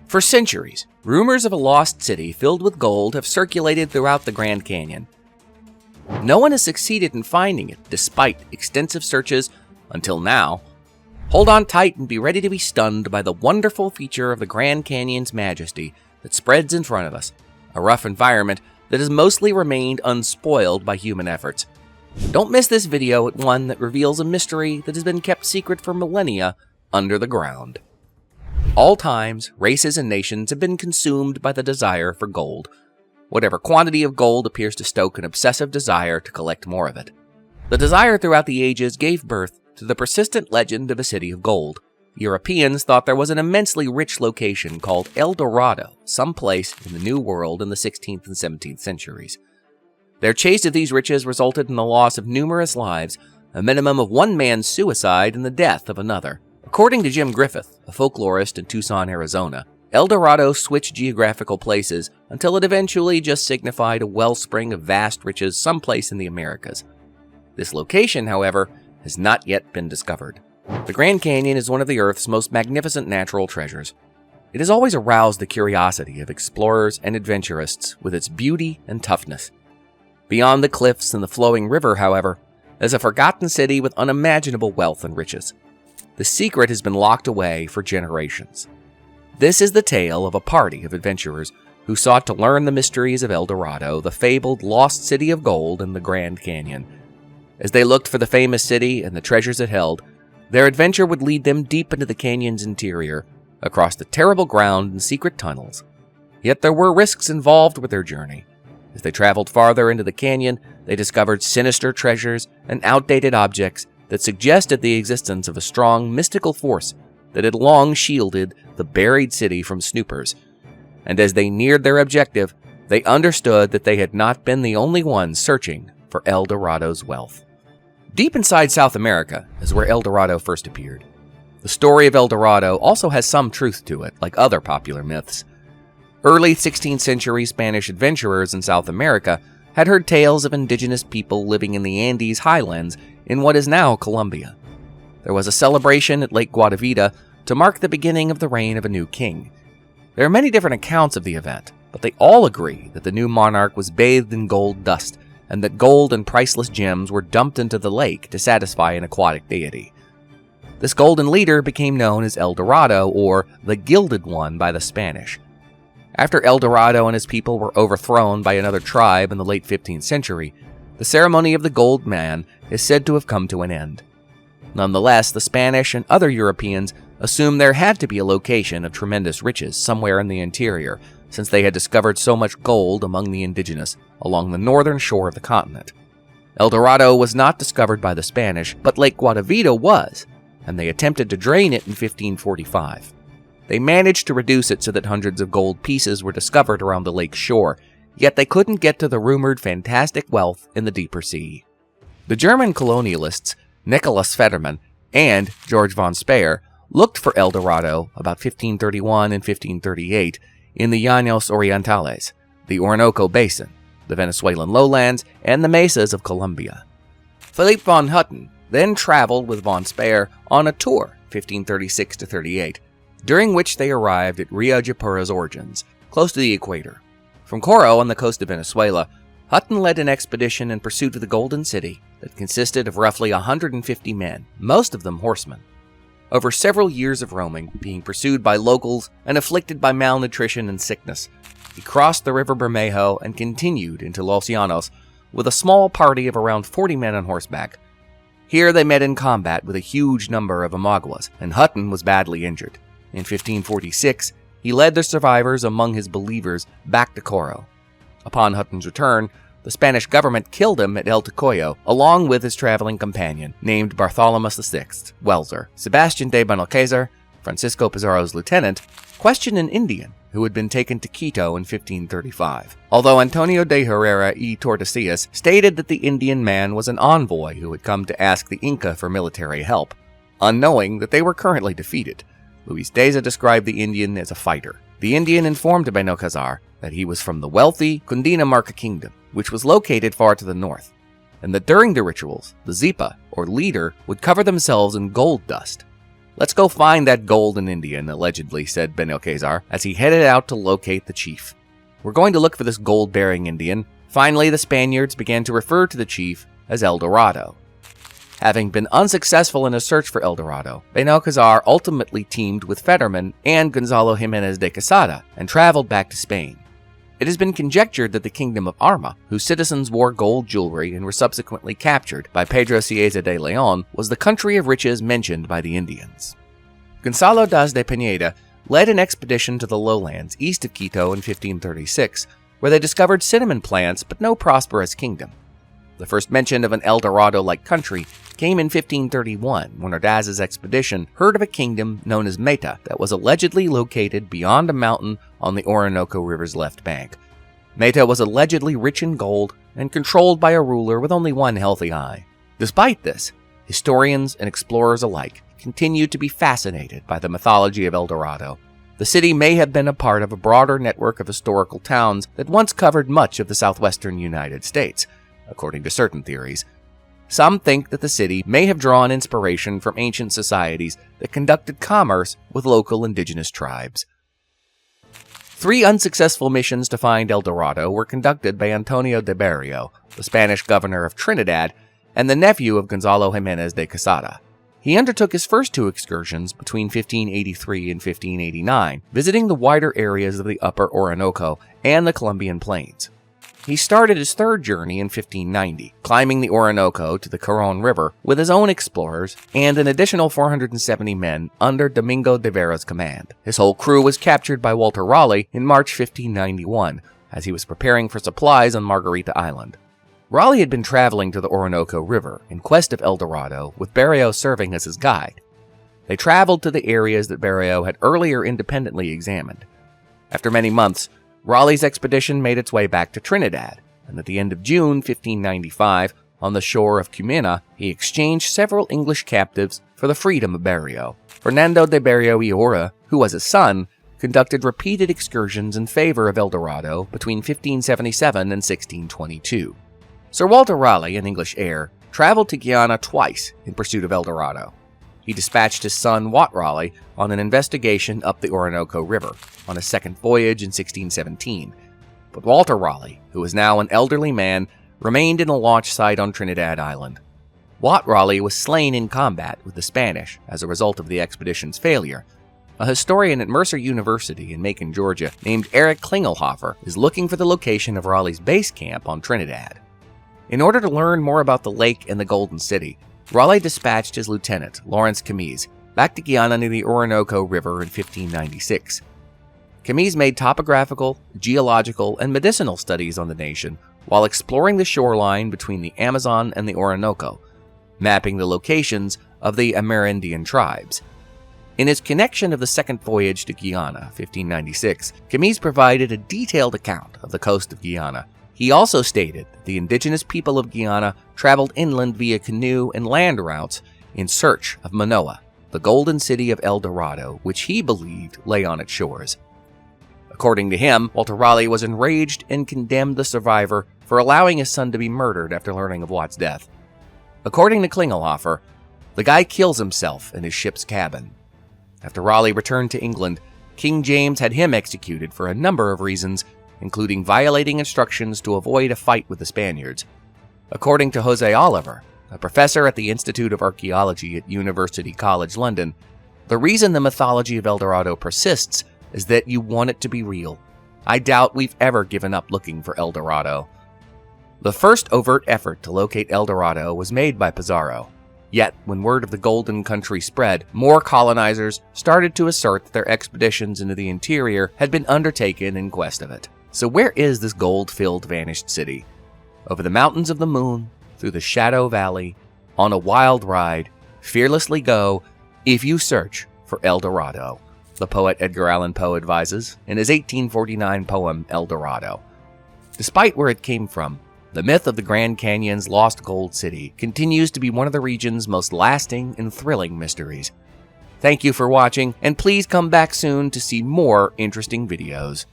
For centuries, rumors of a lost city filled with gold have circulated throughout the Grand Canyon. No one has succeeded in finding it, despite extensive searches until now. Hold on tight and be ready to be stunned by the wonderful feature of the Grand Canyon's majesty that spreads in front of us, a rough environment that has mostly remained unspoiled by human efforts. Don't miss this video at one that reveals a mystery that has been kept secret for millennia under the ground. All times, races and nations have been consumed by the desire for gold. Whatever quantity of gold appears to stoke an obsessive desire to collect more of it. The desire throughout the ages gave birth to the persistent legend of a city of gold. Europeans thought there was an immensely rich location called El Dorado, someplace in the New World in the 16th and 17th centuries. Their chase of these riches resulted in the loss of numerous lives, a minimum of one man's suicide and the death of another. According to Jim Griffith, a folklorist in Tucson, Arizona, El Dorado switched geographical places until it eventually just signified a wellspring of vast riches someplace in the Americas. This location, however, has not yet been discovered. The Grand Canyon is one of the Earth's most magnificent natural treasures. It has always aroused the curiosity of explorers and adventurists with its beauty and toughness. Beyond the cliffs and the flowing river, however, is a forgotten city with unimaginable wealth and riches. The secret has been locked away for generations. This is the tale of a party of adventurers who sought to learn the mysteries of El Dorado, the fabled lost city of gold in the Grand Canyon. As they looked for the famous city and the treasures it held, their adventure would lead them deep into the canyon's interior, across the terrible ground and secret tunnels. Yet there were risks involved with their journey. As they traveled farther into the canyon, they discovered sinister treasures and outdated objects that suggested the existence of a strong mystical force that had long shielded the buried city from snoopers. And as they neared their objective, they understood that they had not been the only ones searching for El Dorado's wealth. Deep inside South America is where El Dorado first appeared. The story of El Dorado also has some truth to it, like other popular myths. Early 16th century Spanish adventurers in South America had heard tales of indigenous people living in the Andes highlands in what is now Colombia. There was a celebration at Lake Guatavita to mark the beginning of the reign of a new king. There are many different accounts of the event, but they all agree that the new monarch was bathed in gold dust and that gold and priceless gems were dumped into the lake to satisfy an aquatic deity. This golden leader became known as El Dorado, or the Gilded One by the Spanish. After El Dorado and his people were overthrown by another tribe in the late 15th century, the ceremony of the Gold Man is said to have come to an end. Nonetheless, the Spanish and other Europeans assumed there had to be a location of tremendous riches somewhere in the interior, since they had discovered so much gold among the indigenous along the northern shore of the continent. El Dorado was not discovered by the Spanish, but Lake Guatavita was, and they attempted to drain it in 1545. They managed to reduce it so that hundreds of gold pieces were discovered around the lake's shore, yet they couldn't get to the rumored fantastic wealth in the deeper sea. The German colonialists Nicholas Federmann and George von Speyer looked for El Dorado about 1531 and 1538 in the Llanos Orientales, the Orinoco Basin, the Venezuelan lowlands, and the mesas of Colombia. Philipp von Hutten then traveled with von Speyer on a tour 1536-38, during which they arrived at Rio Japura's origins, close to the equator. From Coro on the coast of Venezuela, Hutten led an expedition in pursuit of the Golden City that consisted of roughly 150 men, most of them horsemen. Over several years of roaming, being pursued by locals and afflicted by malnutrition and sickness, he crossed the river Bermejo and continued into Los Llanos with a small party of around 40 men on horseback. Here they met in combat with a huge number of Omaguas, and Hutten was badly injured. In 1546, he led the survivors among his believers back to Coro. Upon Hutton's return, the Spanish government killed him at El Tocoyo, along with his traveling companion, named Bartholomew VI, Welser. Sebastian de Benalcázar, Francisco Pizarro's lieutenant, questioned an Indian who had been taken to Quito in 1535, although Antonio de Herrera y Tordesillas stated that the Indian man was an envoy who had come to ask the Inca for military help, unknowing that they were currently defeated. Luis Deza described the Indian as a fighter. The Indian informed Benalcázar that he was from the wealthy Cundinamarca kingdom, which was located far to the north, and that during the rituals, the Zipa, or leader, would cover themselves in gold dust. "Let's go find that golden Indian," allegedly said Benalcázar as he headed out to locate the chief. "We're going to look for this gold-bearing Indian." Finally, the Spaniards began to refer to the chief as El Dorado. Having been unsuccessful in his search for El Dorado, Benalcázar ultimately teamed with Fetterman and Gonzalo Jiménez de Quesada and traveled back to Spain. It has been conjectured that the Kingdom of Arma, whose citizens wore gold jewelry and were subsequently captured by Pedro Cieza de León, was the country of riches mentioned by the Indians. Gonzalo das de Pineda led an expedition to the lowlands east of Quito in 1536, where they discovered cinnamon plants but no prosperous kingdom. The first mention of an El Dorado-like country came in 1531 when Ordaz's expedition heard of a kingdom known as Meta that was allegedly located beyond a mountain on the Orinoco River's left bank. Meta was allegedly rich in gold and controlled by a ruler with only one healthy eye. Despite this, historians and explorers alike continued to be fascinated by the mythology of El Dorado. The city may have been a part of a broader network of historical towns that once covered much of the southwestern United States, according to certain theories. Some think that the city may have drawn inspiration from ancient societies that conducted commerce with local indigenous tribes. 3 unsuccessful missions to find El Dorado were conducted by Antonio de Berrio, the Spanish governor of Trinidad and the nephew of Gonzalo Jiménez de Quesada. He undertook his first 2 excursions between 1583 and 1589, visiting the wider areas of the upper Orinoco and the Colombian plains. He started his 3rd journey in 1590, climbing the Orinoco to the Carón River with his own explorers and an additional 470 men under Domingo de Vera's command. His whole crew was captured by Walter Raleigh in March 1591, as he was preparing for supplies on Margarita Island. Raleigh had been traveling to the Orinoco River in quest of El Dorado, with Berrio serving as his guide. They traveled to the areas that Berrio had earlier independently examined. After many months, Raleigh's expedition made its way back to Trinidad, and at the end of June 1595, on the shore of Cumana, he exchanged several English captives for the freedom of Berrio. Fernando de Berrio y Ora, who was his son, conducted repeated excursions in favor of El Dorado between 1577 and 1622. Sir Walter Raleigh, an English heir, traveled to Guyana twice in pursuit of El Dorado. He dispatched his son Wat Raleigh on an investigation up the Orinoco River on a second voyage in 1617. But Walter Raleigh, who was now an elderly man, remained in a launch site on Trinidad Island. Wat Raleigh was slain in combat with the Spanish as a result of the expedition's failure. A historian at Mercer University in Macon, Georgia, named Eric Klingelhofer, is looking for the location of Raleigh's base camp on Trinidad. In order to learn more about the lake and the Golden City, Raleigh dispatched his lieutenant, Lawrence Camise, back to Guyana near the Orinoco River in 1596. Camise made topographical, geological, and medicinal studies on the nation while exploring the shoreline between the Amazon and the Orinoco, mapping the locations of the Amerindian tribes. In his connection of the second voyage to Guyana, 1596, Camise provided a detailed account of the coast of Guyana. He also stated that the indigenous people of Guyana traveled inland via canoe and land routes in search of Manoa, the golden city of El Dorado, which he believed lay on its shores. According to him, Walter Raleigh was enraged and condemned the survivor for allowing his son to be murdered after learning of Watt's death. According to Klingelhofer, the guy kills himself in his ship's cabin. After Raleigh returned to England, King James had him executed for a number of reasons, including violating instructions to avoid a fight with the Spaniards. According to Jose Oliver, a professor at the Institute of Archaeology at University College London, the reason the mythology of El Dorado persists is that you want it to be real. I doubt we've ever given up looking for El Dorado. The first overt effort to locate El Dorado was made by Pizarro. Yet, when word of the Golden Country spread, more colonizers started to assert that their expeditions into the interior had been undertaken in quest of it. So where is this gold-filled vanished city? Over the mountains of the moon, through the Shadow Valley, on a wild ride, fearlessly go, if you search for El Dorado, the poet Edgar Allan Poe advises in his 1849 poem El Dorado. Despite where it came from, the myth of the Grand Canyon's lost gold city continues to be one of the region's most lasting and thrilling mysteries. Thank you for watching, and please come back soon to see more interesting videos.